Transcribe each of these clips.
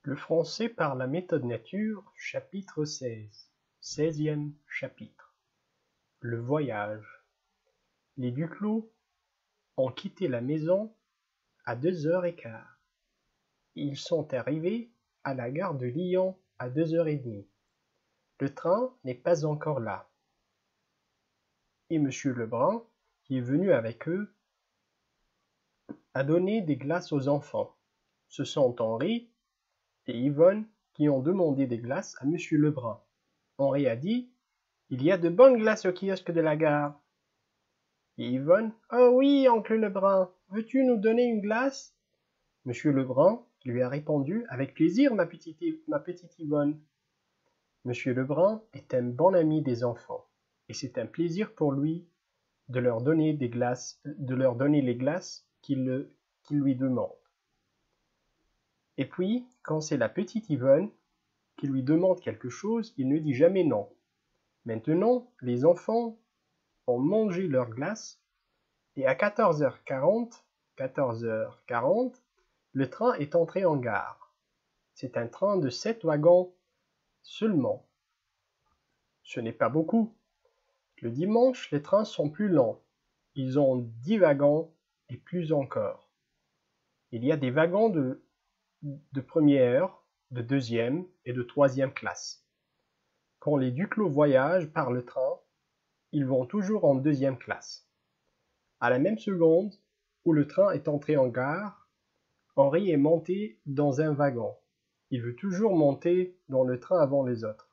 Le français par la méthode nature, chapitre 16. 16e chapitre. Le voyage. Les Duclos ont quitté la maison à 2h15. Ils sont arrivés à la gare de Lyon à 2h30. Le train n'est pas encore là. Et Monsieur Lebrun, qui est venu avec eux, a donné des glaces aux enfants. Ce sont Henri et Yvonne qui ont demandé des glaces à Monsieur Lebrun. Henri a dit: il y a de bonnes glaces au kiosque de la gare. Et Yvonne: oh oui, oncle Lebrun, veux-tu nous donner une glace? Monsieur Lebrun lui a répondu: avec plaisir, ma petite Yvonne. Monsieur Lebrun est un bon ami des enfants, et c'est un plaisir pour lui de leur donner les glaces qu'ils lui demandent. Et puis, quand c'est la petite Yvonne qui lui demande quelque chose, il ne dit jamais non. Maintenant, les enfants ont mangé leur glace, et à 14h40, le train est entré en gare. C'est un train de 7 wagons seulement. Ce n'est pas beaucoup. Le dimanche, les trains sont plus lents. Ils ont 10 wagons et plus encore. Il y a des wagons de première, de deuxième et de troisième classe. Quand les Duclos voyagent par le train, ils vont toujours en deuxième classe. À la même seconde où le train est entré en gare, Henri est monté dans un wagon. Il veut toujours monter dans le train avant les autres.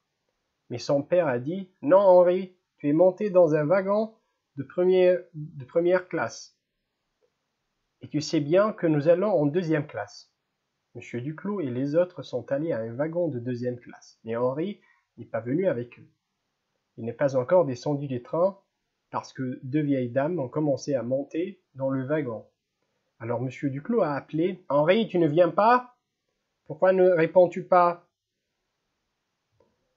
Mais son père a dit: non, Henri, tu es monté dans un wagon de première classe. Et tu sais bien que nous allons en deuxième classe. Monsieur Duclos et les autres sont allés à un wagon de deuxième classe, mais Henri n'est pas venu avec eux. Il n'est pas encore descendu du train parce que deux vieilles dames ont commencé à monter dans le wagon. Alors Monsieur Duclos a appelé: Henri, tu ne viens pas? Pourquoi ne réponds-tu pas?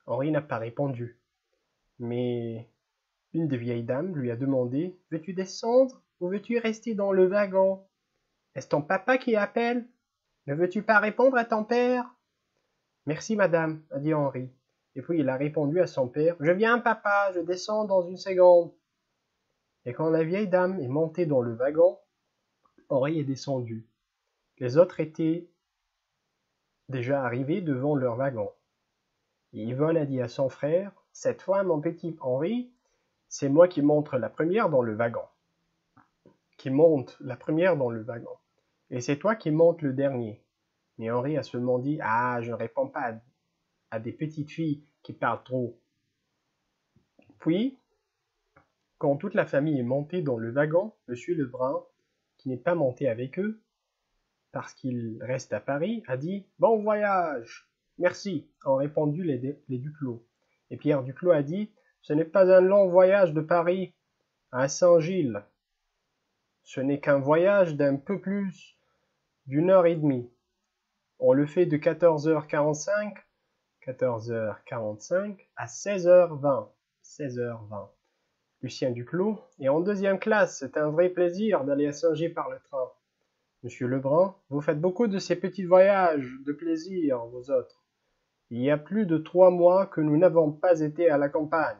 Henri n'a pas répondu. Mais une des vieilles dames lui a demandé: veux-tu descendre ou veux-tu rester dans le wagon? Est-ce ton papa qui appelle? Ne veux-tu pas répondre à ton père? Merci madame, a dit Henri. Et puis il a répondu à son père: je viens papa, je descends dans une seconde. Et quand la vieille dame est montée dans le wagon, Henri est descendu. Les autres étaient déjà arrivés devant leur wagon. Et Yvonne a dit à son frère: cette fois, mon petit Henri, c'est moi qui monte la première dans le wagon. Et c'est toi qui montes le dernier. Mais Henri a seulement dit: ah, je ne réponds pas à des petites filles qui parlent trop. Puis, quand toute la famille est montée dans le wagon, Monsieur Lebrun, qui n'est pas monté avec eux, parce qu'il reste à Paris, a dit: bon voyage! Merci, ont répondu les Duclos. Et Pierre Duclos a dit: ce n'est pas un long voyage de Paris à Saint-Gilles. Ce n'est qu'un voyage d'un peu plus d'une heure et demie. On le fait de 14h45 à 16h20. Lucien Duclos est en deuxième classe. C'est un vrai plaisir d'aller à Saint-Gilles par le train. Monsieur Lebrun, vous faites beaucoup de ces petits voyages de plaisir, vous autres. Il y a plus de 3 mois que nous n'avons pas été à la campagne.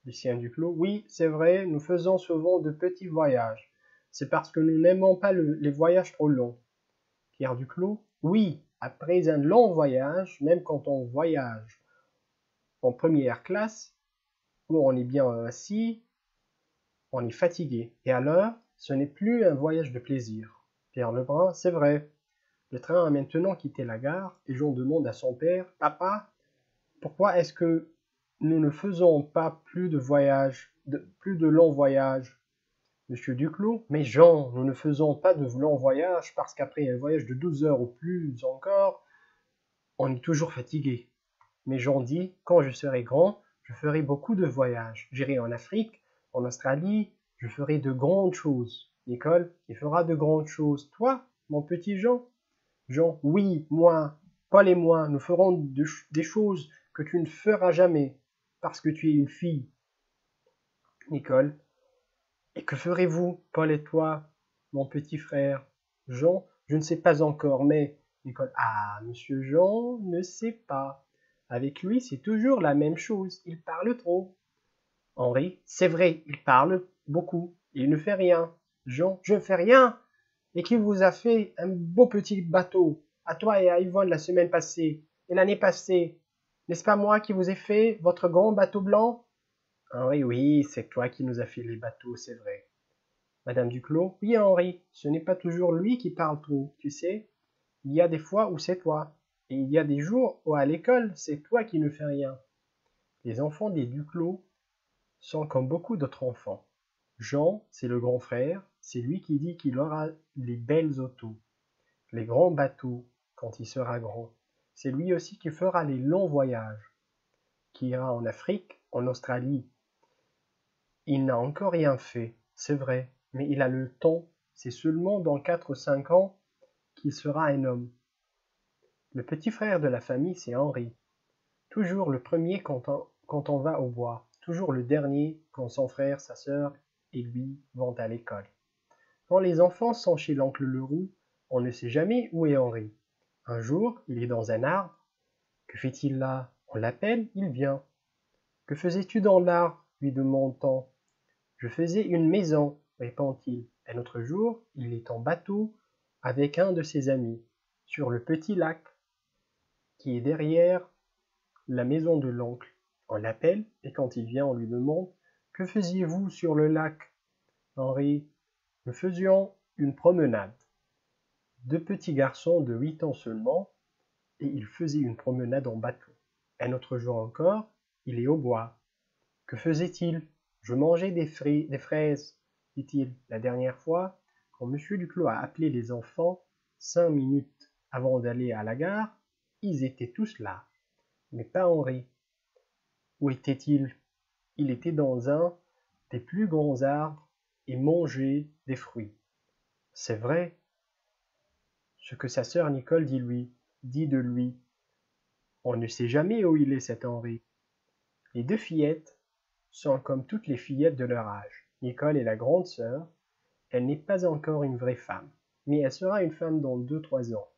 Lucien Duclos, oui, c'est vrai, nous faisons souvent de petits voyages. C'est parce que nous n'aimons pas les voyages trop longs. Pierre Duclos, oui, après un long voyage, même quand on voyage en première classe, où on est bien assis, on est fatigué. Et alors, ce n'est plus un voyage de plaisir. Pierre Lebrun, c'est vrai. Le train a maintenant quitté la gare et Jean demande à son père: papa, pourquoi est-ce que nous ne faisons pas plus de longs voyages? Monsieur Duclos, mais Jean, nous ne faisons pas de longs voyages parce qu'après un voyage de 12 heures ou plus encore, on est toujours fatigué. Mais Jean dit: quand je serai grand, je ferai beaucoup de voyages. J'irai en Afrique, en Australie, je ferai de grandes choses. Nicole, il fera de grandes choses. Toi, mon petit Jean? Jean, oui, moi, Paul et moi, nous ferons des choses que tu ne feras jamais, parce que tu es une fille. Nicole, et que ferez-vous, Paul et toi, mon petit frère? Jean, je ne sais pas encore, mais Nicole. Ah, monsieur Jean ne sait pas. Avec lui, c'est toujours la même chose. Il parle trop. Henri. C'est vrai, il parle beaucoup. Il ne fait rien. Jean. Je ne fais rien. Et qui vous a fait un beau petit bateau, à toi et à Yvonne la semaine passée, et l'année passée. N'est-ce pas moi qui vous ai fait votre grand bateau blanc? Henri, oui, c'est toi qui nous as fait les bateaux, c'est vrai. Madame Duclos, oui Henri, ce n'est pas toujours lui qui parle trop, tu sais. Il y a des fois où c'est toi, et il y a des jours où à l'école, c'est toi qui ne fais rien. Les enfants des Duclos sont comme beaucoup d'autres enfants. Jean, c'est le grand frère, c'est lui qui dit qu'il aura les belles autos, les grands bateaux quand il sera grand. C'est lui aussi qui fera les longs voyages, qui ira en Afrique, en Australie. Il n'a encore rien fait, c'est vrai, mais il a le temps. C'est seulement dans 4 ou 5 ans qu'il sera un homme. Le petit frère de la famille, c'est Henri. Toujours le premier quand on va au bois, toujours le dernier quand son frère, sa sœur et lui vont à l'école. Quand les enfants sont chez l'oncle Leroux, on ne sait jamais où est Henri. Un jour, il est dans un arbre. Que fait-il là? On l'appelle, il vient. Que faisais-tu dans l'arbre? Lui demande-t-on. Je faisais une maison, répond-il. Un autre jour, il est en bateau avec un de ses amis, sur le petit lac qui est derrière la maison de l'oncle. On l'appelle, et quand il vient, on lui demande que faisiez-vous sur le lac? Henri, nous faisions une promenade. Deux petits garçons de 8 ans seulement, et ils faisaient une promenade en bateau. Un autre jour encore, il est au bois. Que faisait-il? Je mangeais des fraises, dit-il. La dernière fois, quand M. Duclos a appelé les enfants 5 minutes avant d'aller à la gare, ils étaient tous là. Mais pas Henri. Où était-il? Il était dans un des plus grands arbres et mangeait des fruits. C'est vrai ce que sa sœur Nicole dit de lui. On ne sait jamais où il est cet Henri. Les deux fillettes sont comme toutes les fillettes de leur âge. Nicole est la grande sœur. Elle n'est pas encore une vraie femme, mais elle sera une femme dans 2-3 ans.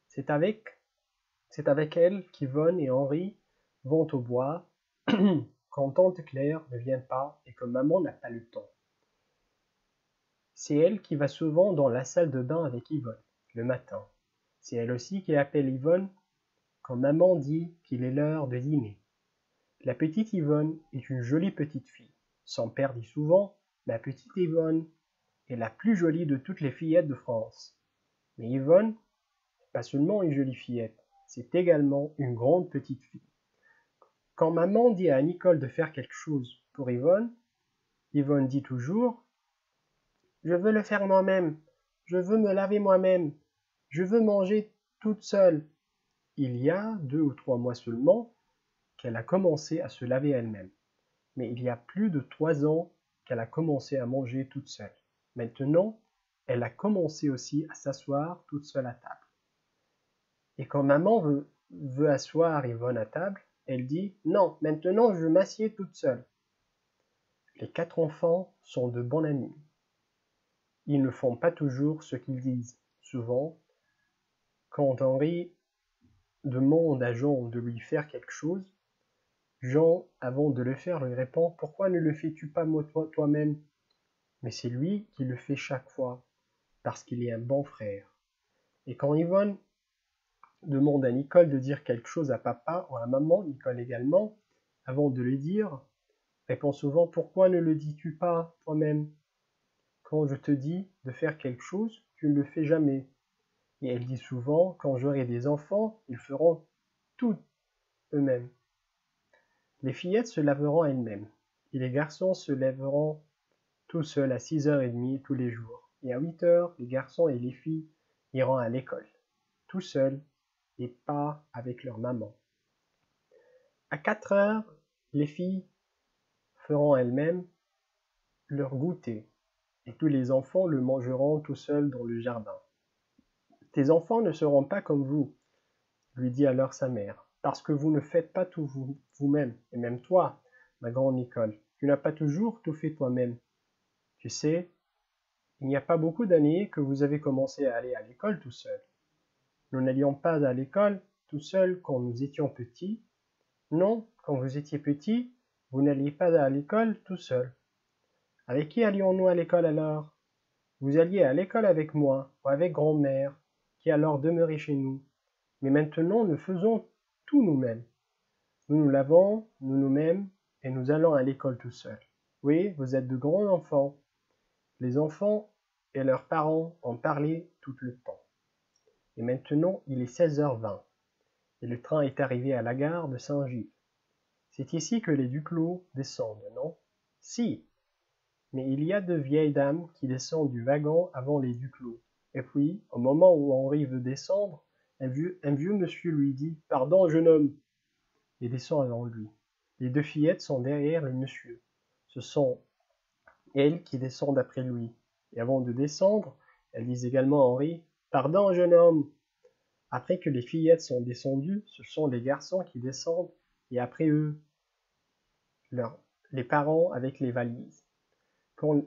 C'est avec elle qu'Yvonne et Henri vont au bois quand tante Claire ne vient pas et que maman n'a pas le temps. C'est elle qui va souvent dans la salle de bain avec Yvonne, le matin. C'est elle aussi qui appelle Yvonne quand maman dit qu'il est l'heure de dîner. La petite Yvonne est une jolie petite fille. Son père dit souvent « Ma petite Yvonne est la plus jolie de toutes les fillettes de France ». Mais Yvonne n'est pas seulement une jolie fillette, c'est également une grande petite fille. Quand maman dit à Nicole de faire quelque chose pour Yvonne, Yvonne dit toujours « Je veux le faire moi-même, je veux me laver moi-même, je veux manger toute seule ». Il y a 2 ou 3 mois seulement qu'elle a commencé à se laver elle-même. Mais il y a plus de 3 ans qu'elle a commencé à manger toute seule. Maintenant, elle a commencé aussi à s'asseoir toute seule à table. Et quand maman veut asseoir Yvonne à table, elle dit « Non, maintenant je m'assieds toute seule ». Les 4 enfants sont de bons amis. Ils ne font pas toujours ce qu'ils disent. Souvent, quand Henri demande à Jean de lui faire quelque chose, Jean, avant de le faire, lui répond « Pourquoi ne le fais-tu pas toi-même » Mais c'est lui qui le fait chaque fois, parce qu'il est un bon frère. Et quand Yvonne demande à Nicole de dire quelque chose à papa ou à maman, Nicole également, avant de le dire, répond souvent « Pourquoi ne le dis-tu pas toi-même » Quand je te dis de faire quelque chose, tu ne le fais jamais. Et elle dit souvent « Quand j'aurai des enfants, ils feront tout eux-mêmes. » Les fillettes se laveront elles-mêmes, et les garçons se lèveront tout seuls à 6h30 tous les jours. Et à 8h, les garçons et les filles iront à l'école, tout seuls et pas avec leur maman. À 4h, les filles feront elles-mêmes leur goûter, et tous les enfants le mangeront tout seuls dans le jardin. Tes enfants ne seront pas comme vous, lui dit alors sa mère, parce que vous ne faites pas tout vous-même, et même toi, ma grande Nicole, tu n'as pas toujours tout fait toi-même. Tu sais, il n'y a pas beaucoup d'années que vous avez commencé à aller à l'école tout seul. Nous n'allions pas à l'école tout seuls quand nous étions petits. Non, quand vous étiez petit, vous n'alliez pas à l'école tout seul. Avec qui allions-nous à l'école alors? Vous alliez à l'école avec moi ou avec grand-mère, qui alors demeurait chez nous. Mais maintenant, nous faisons tout nous-mêmes. Nous nous lavons, nous-mêmes, et nous allons à l'école tout seuls. Oui, vous êtes de grands enfants. Les enfants et leurs parents en parlaient tout le temps. Et maintenant, il est 16h20, et le train est arrivé à la gare de Saint-Gilles. C'est ici que les Duclos descendent, non? Si, mais il y a deux vieilles dames qui descendent du wagon avant les Duclos. Et puis, au moment où Henri veut descendre, un vieux monsieur lui dit « Pardon, jeune homme !» et descend avant lui. Les deux fillettes sont derrière le monsieur. Ce sont elles qui descendent après lui. Et avant de descendre, elles disent également à Henri « Pardon, jeune homme !» Après que les fillettes sont descendues, ce sont les garçons qui descendent, et après eux, les parents avec les valises.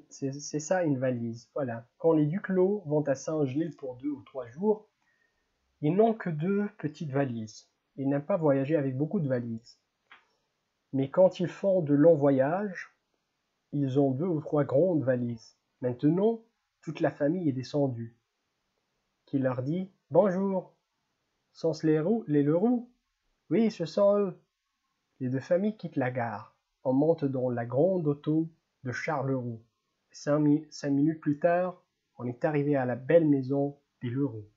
C'est ça une valise, voilà. Quand les Duclos vont à Saint-Gilles pour 2 ou 3 jours, ils n'ont que 2 petites valises. Ils n'aiment pas voyager avec beaucoup de valises. Mais quand ils font de longs voyages, ils ont 2 ou 3 grandes valises. Maintenant, toute la famille est descendue. Qui leur dit « Bonjour !» Sont-ce les Leroux? Oui, ce sont eux. Les deux familles quittent la gare. On monte dans la grande auto de Charles Leroux. 5 minutes plus tard, on est arrivé à la belle maison des Leroux.